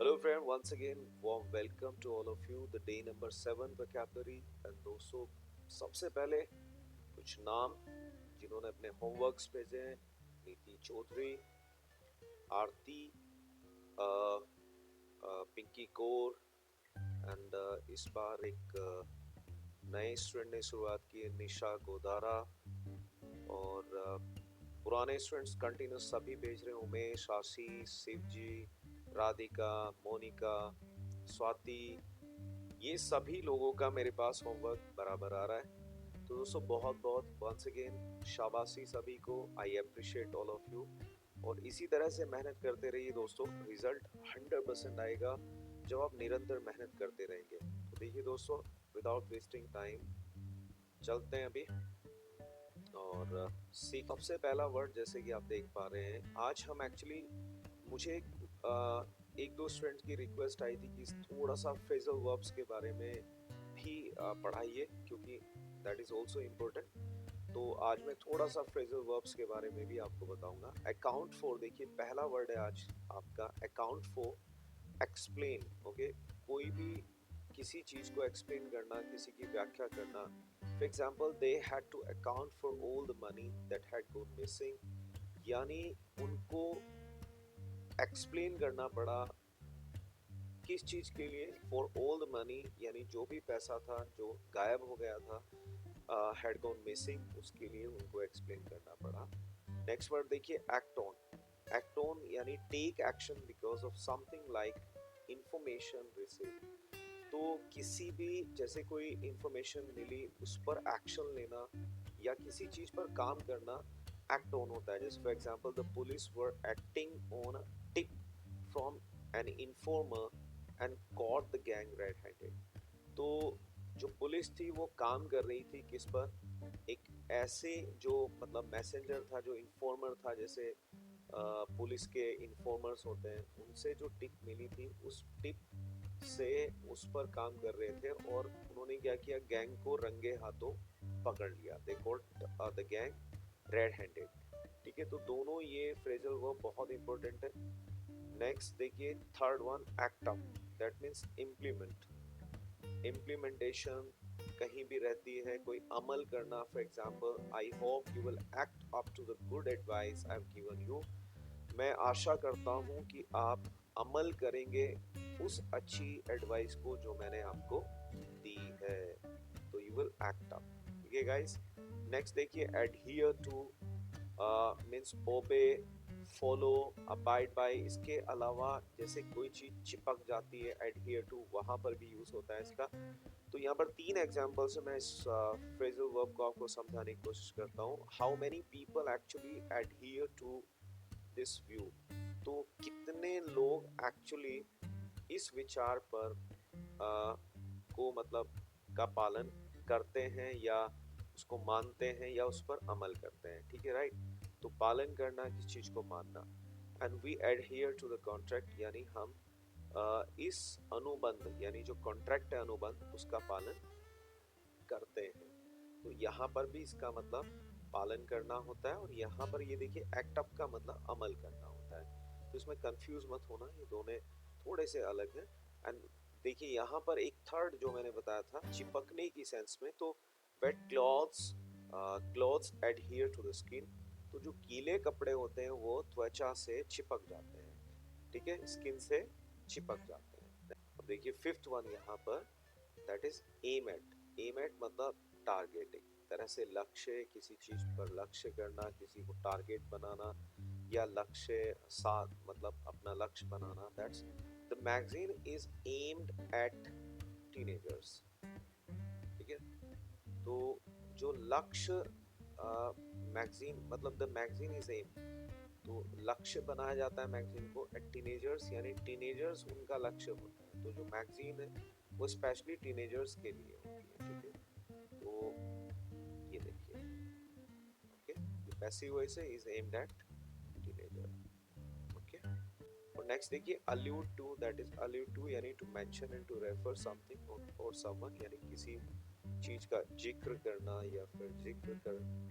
Hello friend, once again warm welcome to all of you. The day number 7 vocabulary and दोस्तों सबसे पहले कुछ नाम जिन्होंने अपने होमवर्क्स भेजे हैं। नीति चौधरी, आरती, पिंकी कौर एंड इस बार एक नए स्टूडेंट ने शुरुआत की है, निशा गोदारा। और पुराने स्टूडेंट्स कंटिन्यूस सभी भेज रहे हैं, उमेश, आशीष, शिवजी, राधिका, मोनिका, स्वाति। ये सभी लोगों का मेरे पास होमवर्क बराबर आ रहा है। तो दोस्तों बहुत बहुत वंस अगेन शाबाशी सभी को। I appreciate all of you. और इसी तरह से मेहनत करते रहिए दोस्तों, रिजल्ट 100% आएगा जब आप निरंतर मेहनत करते रहेंगे। तो देखिए दोस्तों, विदाउट वेस्टिंग टाइम चलते हैं अभी और सीख। सबसे पहला वर्ड जैसे कि आप देख पा रहे हैं, आज हम एक्चुअली मुझे एक दो स्टूडेंट्स की रिक्वेस्ट आई थी कि थोड़ा सा फ्रेजल वर्ब्स के बारे में भी पढ़ाइए, क्योंकि दैट इज ऑल्सो इम्पोर्टेंट। तो आज मैं थोड़ा सा फ्रेजल वर्ब्स के बारे में भी आपको बताऊंगा। अकाउंट फॉर, देखिए पहला वर्ड है आज आपका अकाउंट फॉर, एक्सप्लेन। ओके, कोई भी किसी चीज को एक्सप्लेन करना, किसी की व्याख्या करना। For example, they had to account for all the money that had gone missing, यानी उनको एक्सप्लेन करना पड़ा किस चीज के लिए। फॉर ऑल द मनी यानी जो भी पैसा था जो गायब हो गया था, हैड गॉन मिसिंग, उसके लिए उनको एक्सप्लेन करना पड़ा। नेक्स्ट वर्ड देखिए, एक्ट ऑन। एक्ट ऑन यानी take action because of something like information receive. तो किसी भी, जैसे कोई इंफॉर्मेशन मिली उस पर एक्शन लेना या किसी चीज पर काम करना एक्ट ऑन होता है। जैसे for example, the police were acting on a tip from an informer and caught the gang red handed. तो जो पुलिस थी वो काम कर रही थी किस पर, एक ऐसे जो मतलब मैसेंजर था, जो इन्फॉर्मर था। जैसे पुलिस के इन्फॉर्मर्स होते हैं, उनसे जो टिप मिली थी उस टिप से उस पर काम कर रहे थे और उन्होंने क्या किया, गैंग को रंगे हाथों पकड़ लिया। They caught the gang red handed. ठीक है, तो दोनों ये फ्रेजल वर्ब बहुत इंपॉर्टेंट है। नेक्स्ट देखिए, third one, act up. That means implement. Implementation कहीं भी रहती है, कोई अमल करना। For example, I hope you will act up to the good advice I have given you. मैं आशा करता हूँ कि आप अमल करेंगे उस अच्छी एडवाइस को जो मैंने आपको दी है। तो यू विल एक्ट अप। ठीक है गाइस। नेक्स्ट देखिए, adhere to means obey, follow, abide by. इसके अलावा जैसे कोई चीज चिपक जाती है, एडहियर टू वहां पर भी यूज होता है इसका। तो यहाँ पर तीन एग्जांपल से मैं इस फ्रेजल वर्ब को आपको समझाने की कोशिश करता हूँ। How many people actually adhere to this view. तो कितने लोग एक्चुअली इस विचार पर को मतलब का पालन करते हैं या उसको मानते हैं या उस पर अमल करते हैं। ठीक है, राइट। तो पालन करना, किस चीज को मानना। And we adhere to the contract, यानी हम इस अनुबंध, यानी जो कॉन्ट्रैक्ट है, अनुबंध, उसका पालन करते हैं। तो यहाँ पर भी इसका मतलब पालन करना होता है और यहाँ पर ये देखिए एक्ट अप का मतलब अमल करना होता है। तो इसमें कंफ्यूज मत होना, ये दोनों थोड़े से अलग हैं। एंड देखिए यहाँ पर एक थर्ड जो मैंने बताया था चिपकने की सेंस में, तो wet clothes, clothes adhere to the skin. तो जो गीले कपड़े होते हैं वो त्वचा से चिपक जाते हैं। ठीक है, स्किन से चिपक जाते हैं। अब देखिए फिफ्थ वन यहाँ पर, that is aim at. Aim at मतलब टारगेट, एक तरह से लक्ष्य, किसी चीज पर लक्ष्य करना, किसी को टारगेट बनाना या लक्ष्य साथ मतलब अपना लक्ष्य बनाना। That's the magazine is aimed at teenagers. ठीक है, तो जो लक्ष्य, मैगजीन मतलब द मैगजीन इज एम, तो लक्ष्य बनाया जाता है मैगजीन को एट टीनेजर्स, यानी टीनेजर्स उनका लक्ष्य होता है। तो जो मैगजीन है वो स्पेशली टीनेजर्स के लिए होती है। ठीक है, तो ये देखिए, ओके, ये पैसिव वॉइस है, is aimed at teenager. Okay, और नेक्स्ट देखिए, allude to, that is allude to यानी to mention and to refer something और समवन, यानी किसी चीज का जिक्र करना या फिर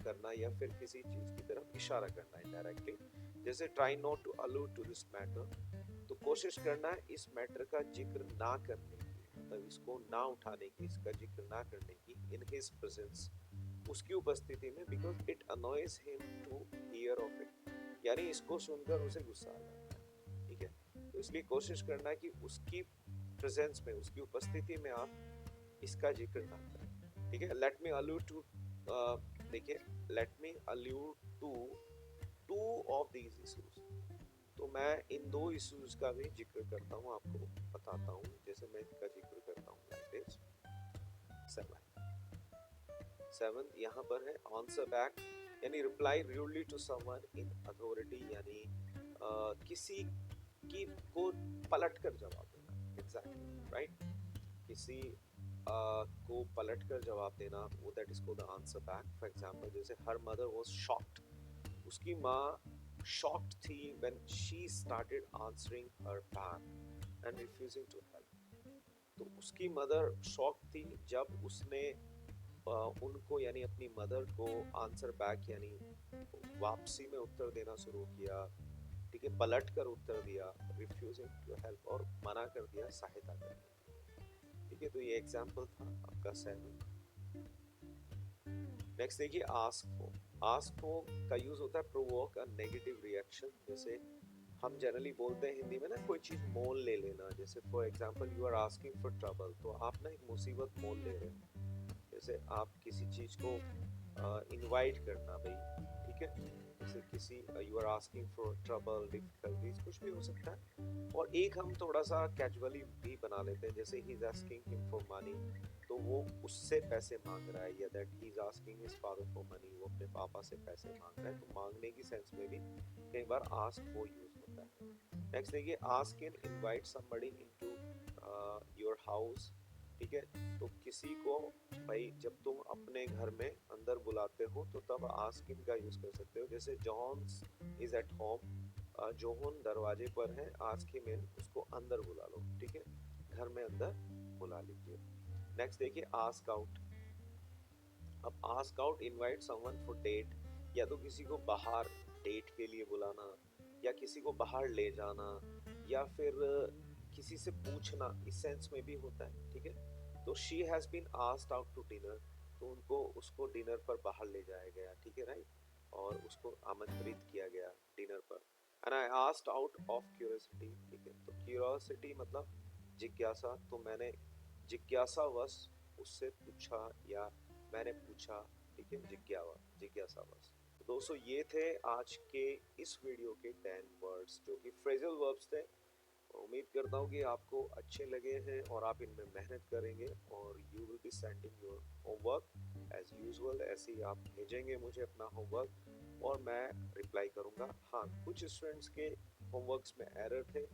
करना या फिर किसी चीज की तरफ इशारा करना इनडायरेक्टली। जैसे try not to allude to this matter, तो कोशिश करना है इस मैटर का जिक्र ना करने की, मतलब इसको ना उठाने की, इसका जिक्र ना करने की इन हिज प्रेजेंस, उसकी उपस्थिति में, because it annoys him to hear of it, यानी इसको सुनकर उसे गुस्सा आ जाता है, ठीक है। तो इसलिए कोशिश करना कि उसकी प्रेजेंस में, उसकी उपस्थिति में आप इसका जिक्र ना करें, ठीक है। लेट मी अलूड टू, देखिए, let me allude to to of these issues, तो मैं इन दो इश्यूज का भी जिक्र करता हूँ, आपको बताता हूँ। जैसे मैं इनका जिक्र करता हूँ, लाइक दिस। सेवन यहाँ पर है आंसर बैक, यानी reply rudely to someone in authority, यानी किसी की को पलट कर जवाब देना, एग्जैक्टली राइट, किसी को पलट कर जवाब देना, वो that is called the answer back. For example, जैसे हर मदर वाज शॉक्ड, उसकी माँ शॉक्ड थी when she started answering her back and refusing to help. तो उसकी मदर शॉक थी जब उसने उनको, यानी अपनी मदर को आंसर बैक, यानी वापसी में उत्तर देना शुरू किया, ठीक है, पलट कर उत्तर दिया, रिफ्यूजिंग टू हेल्प, और मना कर दिया सहायता करने की, ठीक है। तो ये एग्जांपल था आपका 7। नेक्स्ट देखिए आस्क फॉर। आस्क फॉर का यूज होता है प्रोवोक अ नेगेटिव रिएक्शन। जैसे हम जनरली बोलते हैं हिंदी में ना, कोई चीज मोल ले लेना, जैसे for example you are asking for trouble, तो आप ना एक मुसीबत मोल ले रहे हो। जैसे आप किसी चीज को इनवाइट करना भाई, ठीक है, जैसे किसी you are asking for trouble, difficulties, कुछ भी हो सकता है। और एक हम थोड़ा सा कैजुअली भी बना लेते हैं, जैसे he is asking him for money, तो वो उससे पैसे मांग रहा है, या that he is asking his father for money, वो अपने पापा से पैसे मांग रहा है। तो मांगने की सेंस में भी कई बार आस्क फॉर यूज होता है। नेक्स्ट देखिए ask in invite somebody into your house, ठीक है। तो किसी को, भाई जब तुम अपने घर में अंदर बुलाते हो तो तब आस्क इन का यूज कर सकते हो। जैसे John is at home, Johan दरवाजे पर है, आस्क हिम इन, उसको अंदर बुला लो, ठीक है, घर में अंदर बुला लीजिए। नेक्स्ट देखिए आस्क आउट। अब ask out invite someone for date, या तो किसी को बाहर डेट के लिए बुलाना, या किसी को बाहर ले जाना, या फिर किसी से पूछना, इस सेंस में भी होता है, ठीक है। तो she has been asked out to dinner, तो उनको, उसको डिनर पर बाहर ले जाया गया, ठीक है, राइट, और उसको आमंत्रित किया गया डिनर पर। And I asked out of curiosity, ठीक है। तो क्यूरियोसिटी मतलब जिज्ञासा, तो मैंने जिज्ञासावश उससे पूछा, या मैंने पूछा, ठीक है, जिज्ञासावश। तो दोस्तों ये थे आज के इस वीडियो के 10 वर्ड्स, जो कि फ्रेजल वर्ब्स थे। उम्मीद करता हूँ कि आपको अच्छे लगे हैं और आप इनमें मेहनत करेंगे, और you will be sending your homework as usual. ऐसे ही आप भेजेंगे मुझे अपना होमवर्क और मैं रिप्लाई करूँगा। हाँ, कुछ स्टूडेंट्स के होमवर्क्स में एरर थे,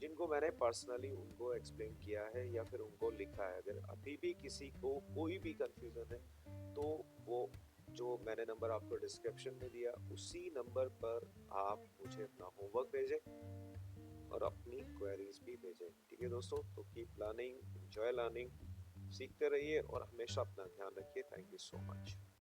जिनको मैंने पर्सनली उनको एक्सप्लेन किया है या फिर उनको लिखा है। अगर अभी भी किसी को कोई भी कंफ्यूजन है, तो वो जो मैंने नंबर आपको डिस्क्रिप्शन में दिया, उसी नंबर पर आप मुझे अपना होमवर्क भेजें और अपनी क्वेरीज भी भेजें, ठीक है दोस्तों। तो कीप लर्निंग, एंजॉय लर्निंग, सीखते रहिए और हमेशा अपना ध्यान रखिए। Thank you so much.